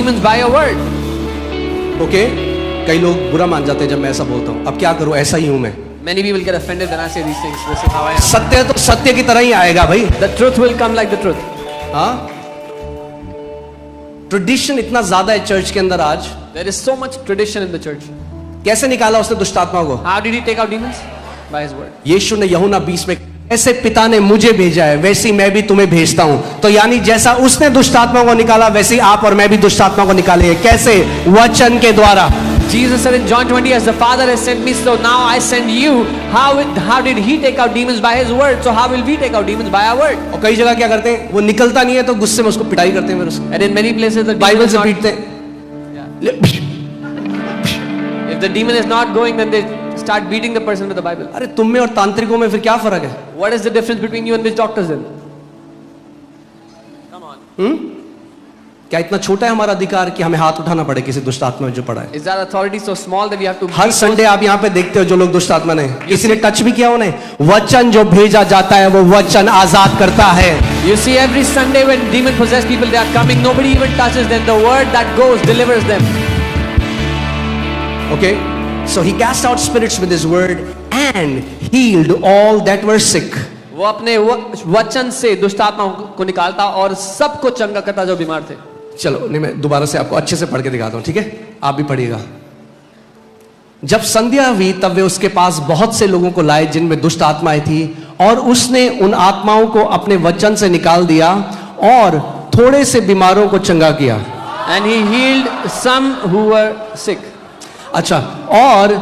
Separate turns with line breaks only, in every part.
demons by your word.
Okay, कई लोग बुरा मान जाते हैं जब मैं ऐसा बोलता हूँ. अब क्या करूँ, ऐसा ही हूँ मैं.
Many people get offended when I say these things. This is how I am.
सत्य तो सत्य की तरह ही आएगा भाई.
The truth will come like the truth.
हाँ, ट्रेडिशन इतना ज्यादा है चर्च के अंदर आज.
There is so much tradition in the church.
कैसे निकाला उसने दुष्ट आत्मा को?
How did he take out demons? By his word.
यीशु ने यूहन्ना 20 में, ऐसे पिता ने मुझे भेजा है वैसे ही मैं भी तुम्हें भेजता हूं. तो यानी जैसा उसने दुष्ट आत्मा को निकाला वैसे ही आप और मैं भी दुष्ट आत्मा को निकालेंगे. कैसे? वचन के द्वारा.
Jesus said in John 20, as the Father has sent me, so now I send you. How did he take out demons? By his word. So how will we take out demons? By our word.
और कई जगह क्या करते हैं, वो निकलता नहीं है तो गुस्से में उसको पिटाई करते हैं फिर उसको.
And in many places the
Bible से पीटते हैं.
If the demon is not going, then they start beating the person with the Bible.
अरे तुम में और तांत्रिकों में फिर क्या फर्क है?
What is the difference between you and these doctors then? Come on.
क्या इतना छोटा है हमारा अधिकार कि हमें हाथ उठाना पड़े किसी दुष्ट आत्मा में जो पड़ा है?
Is that authority so small that we have to?
Her Sunday आप यहाँ पे देखते हो जो लोग दुष्ट आत्मा ने, किसी ने टच भी किया उन्हें. वचन जो भेजा जाता है वो वचन आजाद करता है.
You see every Sunday when demon possessed people they are coming, nobody even touches them. The word that goes delivers them.
Okay, so he cast out spirits with his word and healed all that were sick.
वो अपने वचन से दुष्ट आत्माओं को निकालता और सबको चंगा करता जो बीमार थे.
चलो नहीं, मैं दोबारा से आपको अच्छे से पढ़ के दिखाता हूं, ठीक है? आप भी पढ़िएगा. जब संध्या हुई तब वे उसके पास बहुत से लोगों को लाए जिनमें दुष्ट आत्माएं थी, और उसने उन आत्माओं को अपने वचन से निकाल दिया और थोड़े से बीमारों को चंगा किया.
And he healed some who were sick.
अच्छा, और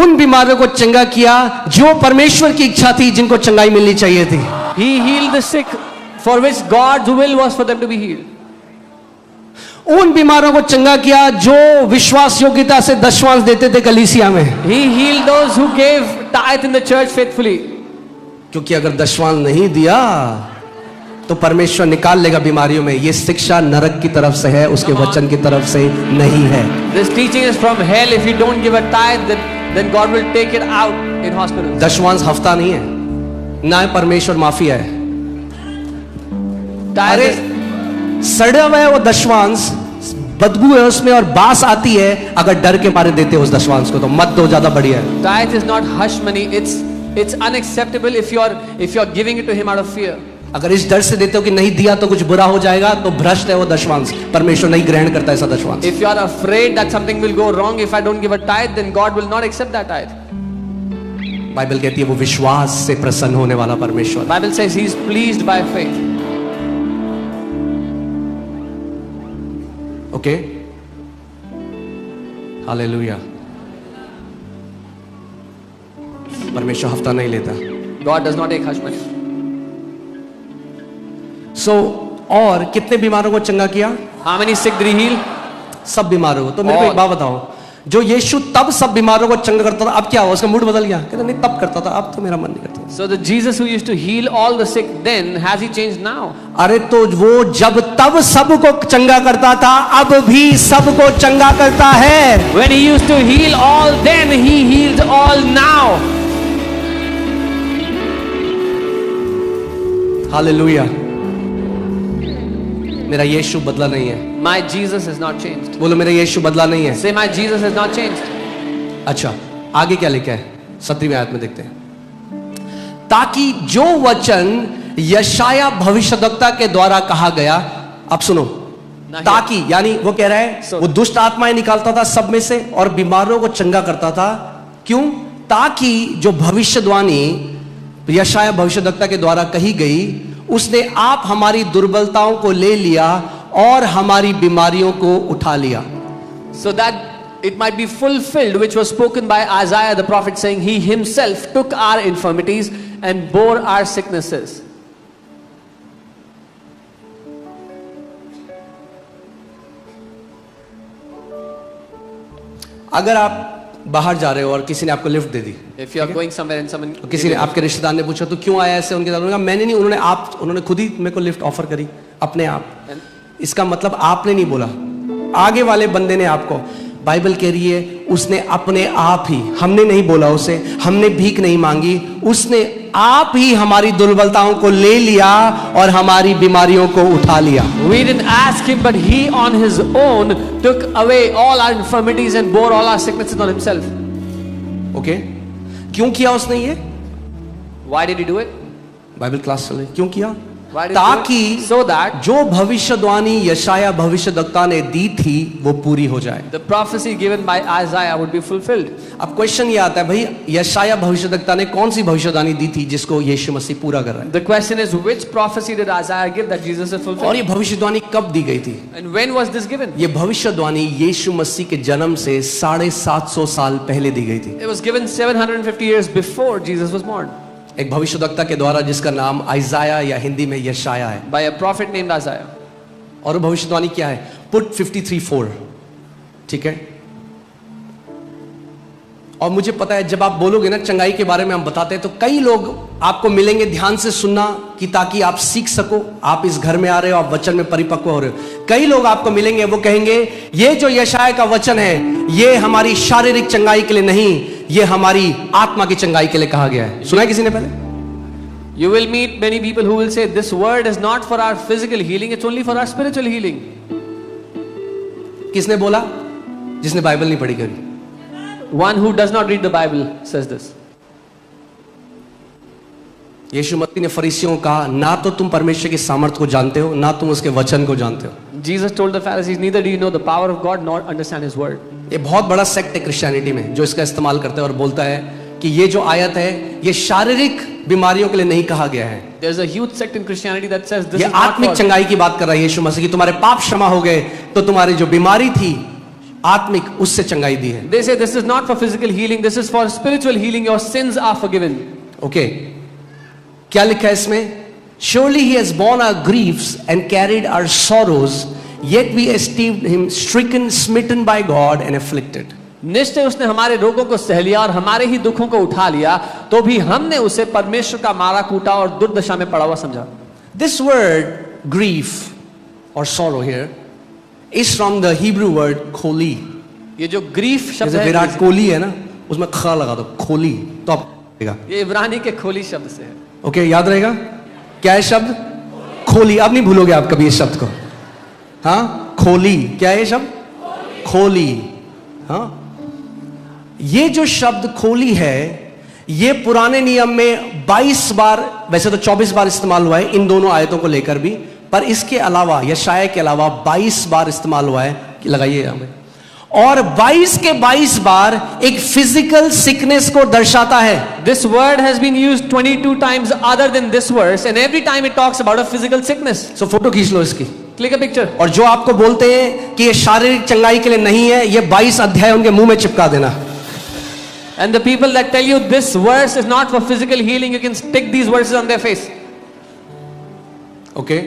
उन बीमारों को चंगा किया जो परमेश्वर की इच्छा थी, जिनको चंगाई मिलनी चाहिए थी.
He healed the sick for which God's will was for them to be healed.
उन बीमारों को चंगा किया जो विश्वास योग्यता से दशवांश देते थे कलीसिया में.
He healed those who gave tithe in the church faithfully.
क्योंकि अगर दशवांश नहीं दिया तो परमेश्वर निकाल लेगा बीमारियों में. ये शिक्षा नरक की तरफ से है, उसके वचन की तरफ से नहीं है.
This teaching is from hell. If you don't give a tithe, then God will take it out in hospitals.
दशवांश हफ्ता नहीं है, ना है परमेश्वर माफिया है. अरे सड़ा हुआ है वो दशवांश, बदबू है उसमें और बास आती है. अगर डर के मारे देते हो उस दशवांश को तो मत दो, ज्यादा बढ़िया है.
Tithe is not hush money. It's unacceptable if you are giving it to him out of fear.
अगर इस डर से देते हो कि नहीं दिया तो कुछ बुरा हो जाएगा तो भ्रष्ट है वो दशवांश. परमेश्वर नहीं ग्रहण करता ऐसा दशवांश.
If you are afraid that something will go wrong if I don't give a tithe, then God will not accept that tithe.
Bible कहती है वो विश्वास से प्रसन्न होने वाला परमेश्वर.
Bible says he is pleased by faith.
Okay, hallelujah. परमेश्वर हफ्ता नहीं लेता.
God does not take hush money.
और कितने बीमारों को चंगा किया?
How many sick did he heal?
सब बीमारों को. तो मेरे को एक बात बताओ, जो यीशु तब सब बीमारों को चंगा करता था, अब क्या हुआ? उसका मूड बदल गया? कहता नहीं तब करता था, अब तो मेरा मन नहीं करता.
So the Jesus who used to heal all the sick then, has he changed now?
अरे तो वो जब तब सबको चंगा करता था, अब भी सबको चंगा करता है.
When he used to heal all then, he heals all now.
Hallelujah. मेरा यीशु बदला नहीं है.
My Jesus has not changed.
बोलो मेरा यीशु बदला नहीं है.
Say my Jesus has not changed.
अच्छा, आगे क्या लिखा है? 17वीं आयत में देखते हैं. ताकि जो वचन यशाया भविष्यद्वक्ता के द्वारा कहा गया. अब सुनो, ताकि यानी वो कह रहा है वो दुष्ट आत्माएं निकालता था सब में से और बीमारों को चंगा करता था. क्यों? ताकि जो भविष्यवाणी यशाया भविष्यद्वक्ता के द्वारा कही गई, उसने आप हमारी दुर्बलताओं को ले लिया और हमारी बीमारियों को उठा लिया.
So that it might be fulfilled which was spoken by Isaiah the prophet, saying he himself took our infirmities and bore our sicknesses.
अगर आप बाहर जा रहे हो और किसी ने आपको lift they the,
If you are going somewhere and someone
तो किसी ने आपके रिश्तेदार ने पूछा तो क्यों आया ऐसे, उनके साथ मैंने नहीं, उन्होंने खुद ही मेरे को लिफ्ट ऑफर करी अपने आप. इसका मतलब आपने नहीं बोला, आगे वाले बंदे ने आपको. बाइबल कह रही है उसने अपने आप ही, हमने नहीं बोला उसे, हमने भीख नहीं मांगी, उसने आप ही हमारी दुर्बलताओं को ले लिया और हमारी बीमारियों को उठा लिया।
We didn't ask him, but he on his own took away all our infirmities and bore all our sicknesses on himself.
Okay, क्यों किया उसने ये?
Why did he do it?
Bible class चल रही, क्यों किया?
Why did he do it?
ताकि
So that
जो भविष्यवाणी यशाया भविष्यद्वक्ता ने दी थी वो पूरी हो जाए।
the prophecy given by Isaiah would be fulfilled. अब
क्वेश्चन ये आता है, भाई यशाया भविष्यद्वक्ता ने कौन सी भविष्यवाणी दी थी जिसको यीशु मसीह पूरा कर रहा है?
The question is, which prophecy did Isaiah give that Jesus has
और
fulfilled?
ये भविष्यवाणी कब दी गई थी?
And when was this given?
ये भविष्यवाणी यीशु मसीह के जन्म से 750 साल पहले दी गई थी।
It was given 750 years before Jesus was born
एक भविष्यद्वक्ता के द्वारा जिसका नाम आइजाया या हिंदी में यशाया है।
by a prophet named Isaiah.
और वो भविष्यवाणी क्या है? पुट 53:4, ठीक है। और मुझे पता है जब आप बोलोगे ना चंगाई के बारे में हम बताते हैं तो कई लोग आपको मिलेंगे, ध्यान से सुनना कि ताकि आप सीख सको। आप इस घर में आ रहे हो, आप वचन में परिपक्व हो रहे हो। कई लोग आपको मिलेंगे, वो कहेंगे ये जो यशाया का वचन है ये हमारी शारीरिक चंगाई के लिए नहीं, ये हमारी आत्मा की चंगाई के लिए कहा गया है। सुना है किसी ने पहले?
You will meet many people who will say this word is not for our physical healing, it's only for our spiritual healing.
किसने बोला? जिसने बाइबल नहीं पढ़ी कभी।
One who does not read the Bible says this.
यीशु मसीह ने फरीसियों को कहा, ना तो तुम परमेश्वर की सामर्थ को जानते हो, ना तुम उसके वचन को जानते हो।
Jesus told the Pharisees, neither do you know the power of God nor understand His word.
ये बहुत बड़ा सेक्ट है क्रिश्चियनिटी में जो इसका इस्तेमाल करता है और बोलता है कि ये जो आयत है ये शारीरिक बीमारियों के लिए नहीं कहा गया है।
There's a huge sect in Christianity that says this
ये
is not
आत्मिक
for.
चंगाई की बात कर रहा है यीशु मसीह की, तुम्हारे पाप क्षमा हो गए तो तुम्हारी जो बीमारी थी आत्मिक उससे चंगाई दी है।
They say this is not for physical healing, this is for spiritual healing. Your sins are forgiven.
Okay, क्या लिखा है इसमें? Surely he has borne our griefs and carried our sorrows, yet we esteemed him stricken, smitten by God and afflicted.
निश्चय उसने हमारे रोगों को सह लिया और हमारे ही दुखों को उठा लिया, तो भी हमने उसे परमेश्वर का मारा कूटा और दुर्दशा में पड़ा हुआ समझा।
This word grief or sorrow here is from the Hebrew word kholi.
ये जो ग्रीफ शब्द
जैसे
है,
विराट कोहली है ना, उसमें ख लगा दो, खोली, तो आप रहेगा।
ये इब्रानी के खोली शब्द से है।
ओके, याद रहेगा क्या है शब्द? खोली। अब नहीं भूलोगे आप कभी इस शब्द को। हाँ, खोली। क्या है ये शब्द? खोली। हाँ, ये जो शब्द खोली है ये पुराने नियम में 22 बार, वैसे तो 24 बार इस्तेमाल हुआ है इन दोनों आयतों को लेकर भी, पर इसके अलावा यशाया के अलावा 22 बार इस्तेमाल हुआ है। लगाइए हमें। और 22 के 22 बार एक फिजिकल सिकनेस को दर्शाता है।
This word has been used 22 times other than this verse, and every time it talks about a physical sickness.
So photo खींच लो इसकी।
Click a picture.
और जो आपको बोलते हैं कि ये शारीरिक चंगाई के लिए नहीं है, ये 22 अध्याय उनके मुंह में चिपका देना।
And the people that tell you this verse is not for physical healing, you can stick these verses on their face.
Okay,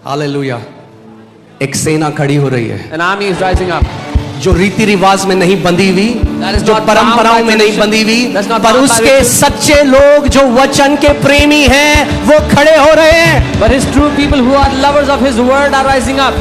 hallelujah. एक सेना खड़ी हो रही है
An army is rising up.
जो रीति रिवाज में नहीं बंधी हुई,
That is
जो
not
परंपराओं
bound by
में नहीं
tradition.
बंधी हुई,
That's not
पर
bound by
उसके
ritual.
सच्चे लोग जो वचन के प्रेमी हैं वो खड़े हो रहे हैं।
But his true people who are lovers of his word are rising up.